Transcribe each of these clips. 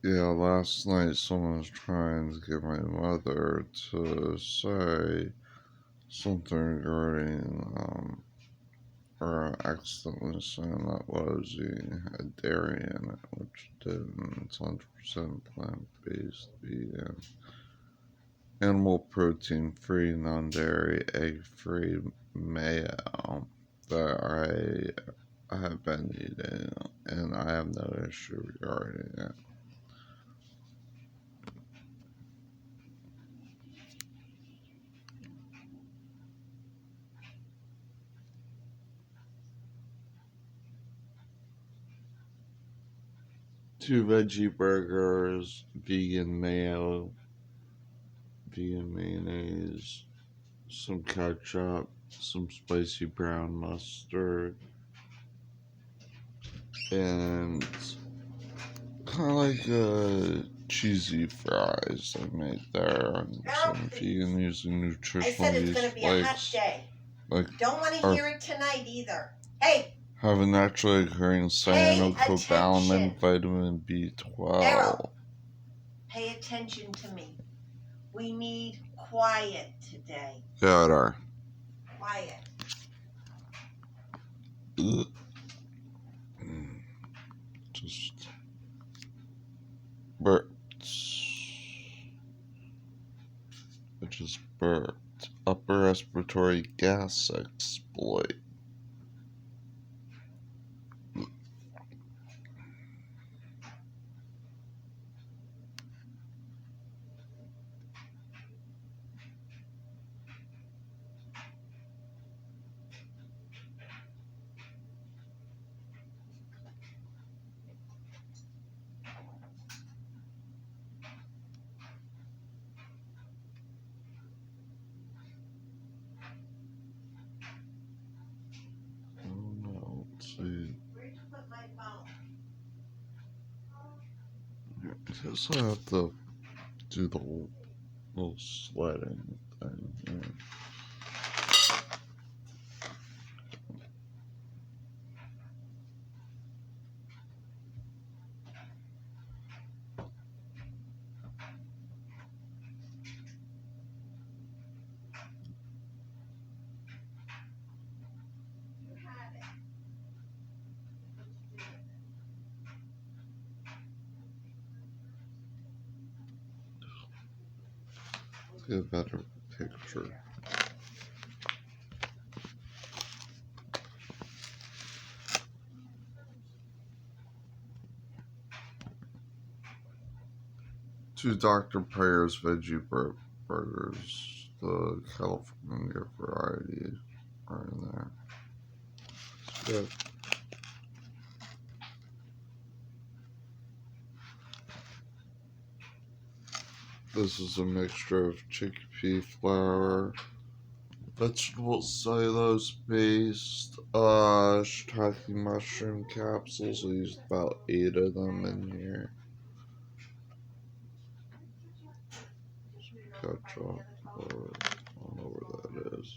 Yeah, last night someone was trying to get my mother to say something regarding, or accidentally saying that what I was eating had dairy in it, which didn't. It's 100% plant-based, vegan, animal protein free, non-dairy, egg-free mayo that I have been eating, and I have no issue regarding it. Two veggie burgers, vegan mayo, vegan mayonnaise, some ketchup, some spicy brown mustard, and kind of like cheesy fries I made there. And some vegan using nutritional I said it's yeast going to be a hot flakes. day. Like Don't want to hear it tonight either. Hey! Have a naturally occurring cyanocobalamin, vitamin B12. Errol, pay attention to me. We need quiet today. Yeah, it are. Quiet. Just burps. I just burped. Upper respiratory gas exploit. Let's see. Where'd you put my phone? I guess I have to do the little sledding thing here. Get a better picture. Two Dr. Prayer's veggie burgers. The California variety are in there. Good. This is a mixture of chickpea flour, vegetable cellulose based, shiitake mushroom capsules. I used about 8 of them in here. Ketchup, I don't know where that is.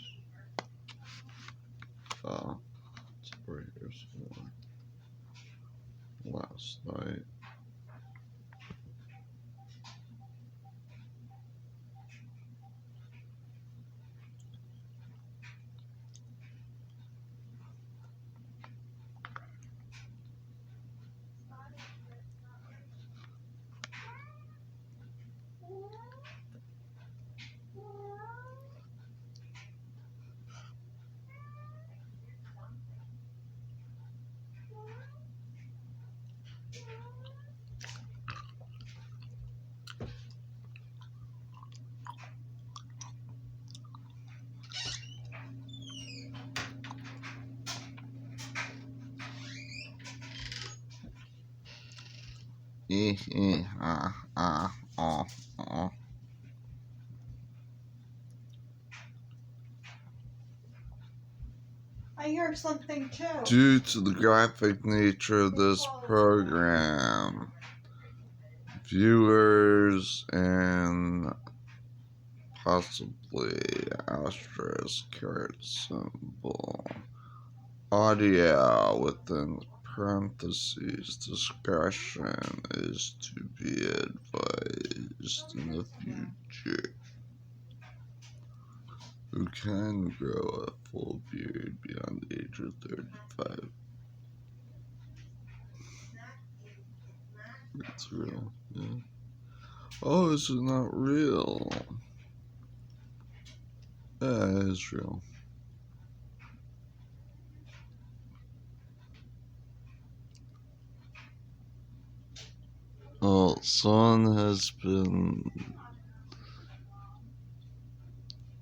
It's right here somewhere. Last night. I heard something too. Due to the graphic nature of this program, viewers and possibly asterisk carrot symbol audio within the parentheses, discretion is to be advised in the future. Who can grow a full beard beyond the age of 35? It's real, yeah. Oh, this is not real. Yeah, it is real. Well, someone has been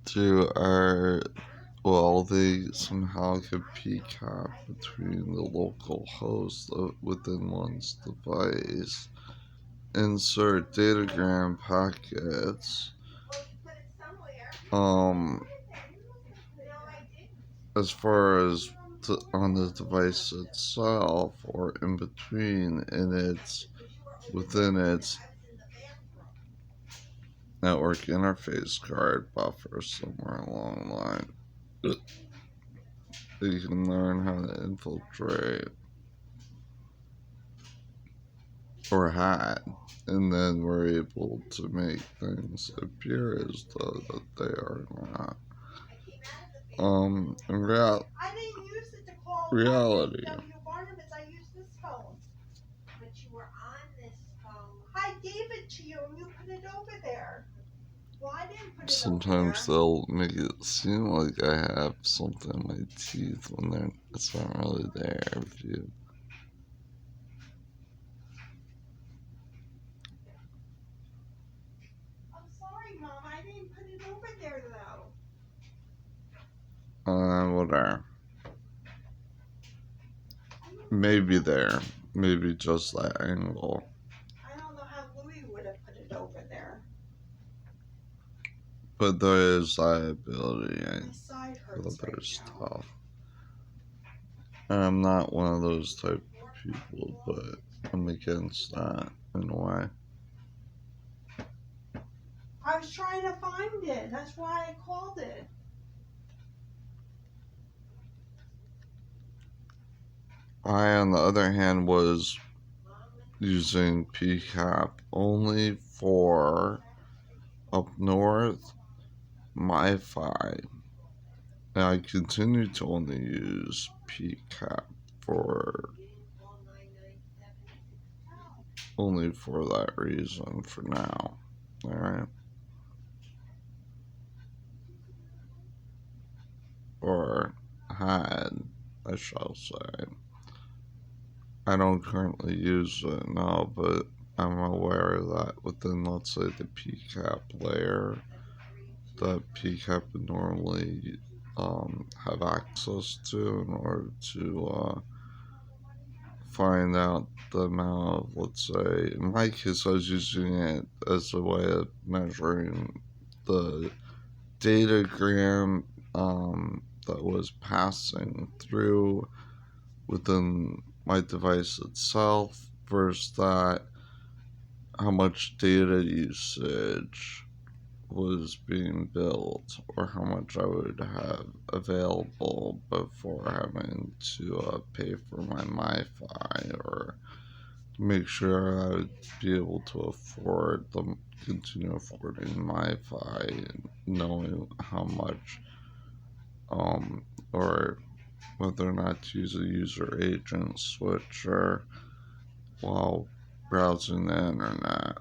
through our. Well, they somehow get PCAP between the local host within one's device. Insert datagram packets. As far as on the device itself or in between within its network interface card buffer somewhere along the line. You can learn how to infiltrate or hide, and then we're able to make things appear as though that they are not. In reality. I gave it to you and you put it over there. Well, I didn't put it Sometimes over they'll make it seem like I have something in my teeth when it's not really there. If you I'm sorry, Mom. I didn't put it over there, though. whatever. Maybe there. Maybe just that angle. I don't know how Louis would have put it over there. But there is liability My side for hurts other right now. stuff. And I'm not one of those type of people, but I'm against that in a way. I was trying to find it. That's why I called it. I, on the other hand, was using PCAP only for up north MiFi. And I continue to only use PCAP only for that reason for now. Alright? Or had, I shall say. I don't currently use it now, but I'm aware that within, let's say, the PCAP layer, that PCAP would normally have access to in order to find out the amount of, let's say, in my case, I was using it as a way of measuring the datagram that was passing through within my device itself versus that how much data usage was being built or how much I would have available before having to pay for my MiFi or make sure I would be able to continue affording MiFi and knowing how much or whether or not to use a user agent switcher while browsing the internet.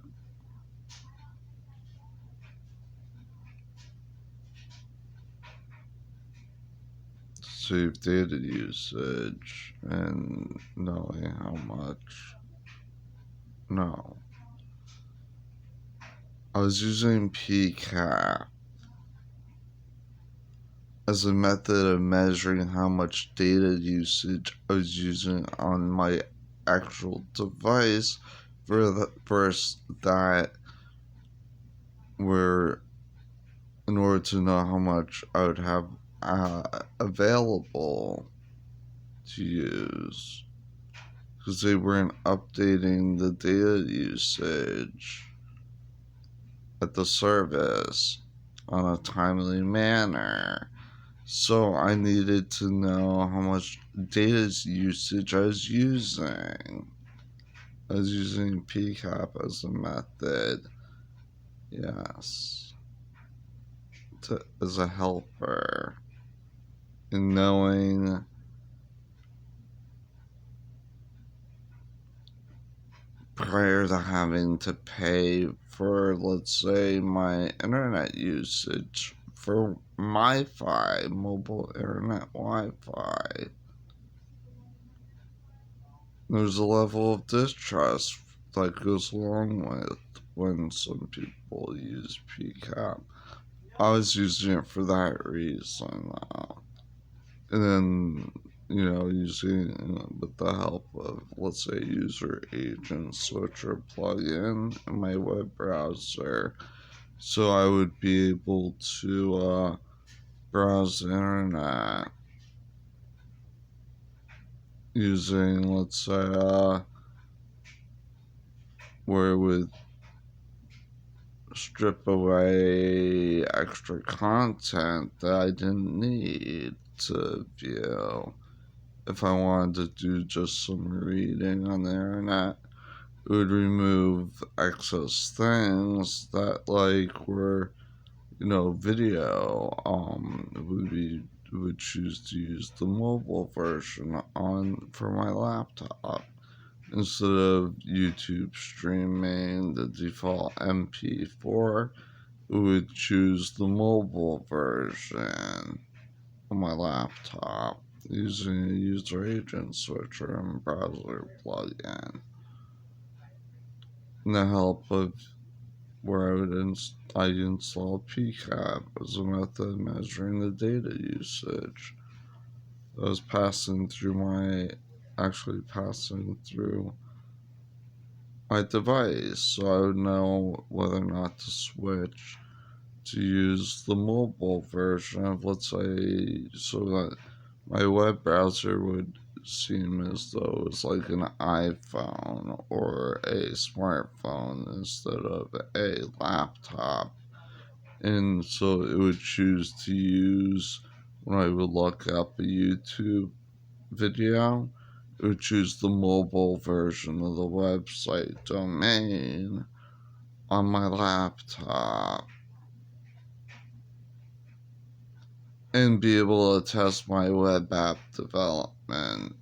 Save data usage and knowing how much. No. I was using PCAP as a method of measuring how much data usage I was using on my actual device versus that were in order to know how much I would have available to use because they weren't updating the data usage at the service on a timely manner. So I needed to know how much data usage I was using. I was using PCAP as a method, yes, as a helper in knowing prior to having to pay for, let's say, my internet usage for Wi-Fi, mobile internet Wi-Fi. There's a level of distrust that goes along with when some people use PCAP. I was using it for that reason, and then using with the help of, let's say, user agent switcher plugin in my web browser, so I would be able to browse the internet using, let's say, where it would strip away extra content that I didn't need to view. If I wanted to do just some reading on the internet, it would remove excess things that like were, video. Would choose to use the mobile version on for my laptop instead of YouTube streaming the default MP4. It would choose the mobile version on my laptop using a user agent switcher and browser plugin. And the help of where I install PCAP as a method of measuring the data usage that was actually passing through my device, so I would know whether or not to switch to use the mobile version of, let's say, so that my web browser would seem as though it was like an iPhone or a smartphone instead of a laptop. And so it would choose to use, when I would look up a YouTube video, it would choose the mobile version of the website domain on my laptop and be able to test my web app development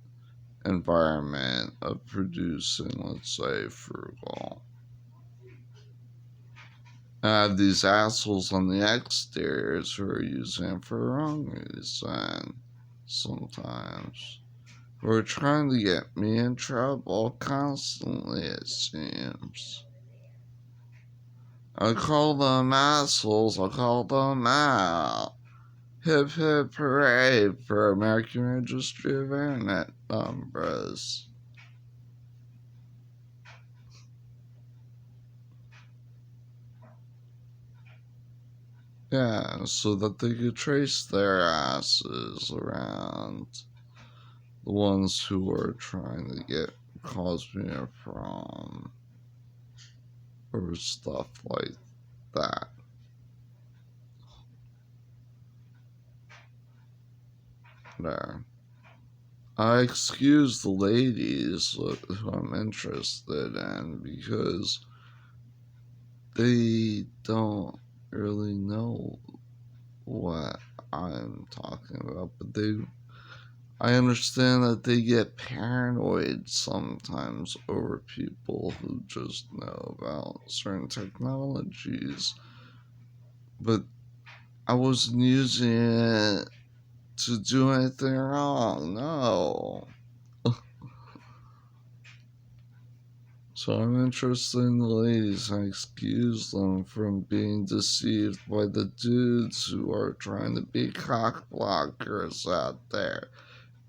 environment of producing, let's say, Frugal. I have these assholes on the exteriors who are using it for the wrong reason sometimes. Who are trying to get me in trouble constantly, it seems. I call them assholes, I call them out. Hip hip hooray for American Registry of Internet Numbers. Yeah, so that they could trace their asses around the ones who are trying to cause me a problem or stuff like that. There. I excuse the ladies who I'm interested in because they don't really know what I'm talking about, but I understand that they get paranoid sometimes over people who just know about certain technologies. But I wasn't using it to do anything wrong, no. So I'm interested in the ladies and excuse them from being deceived by the dudes who are trying to be cock blockers out there.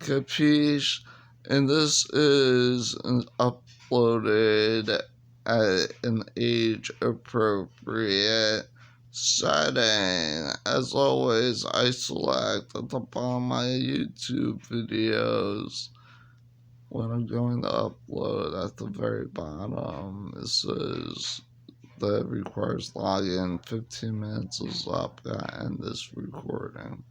Capiche? And this is uploaded at an age appropriate setting. As always, I select at the bottom of my YouTube videos when I'm going to upload at the very bottom. It says that requires login. 15 minutes is up. I end this recording.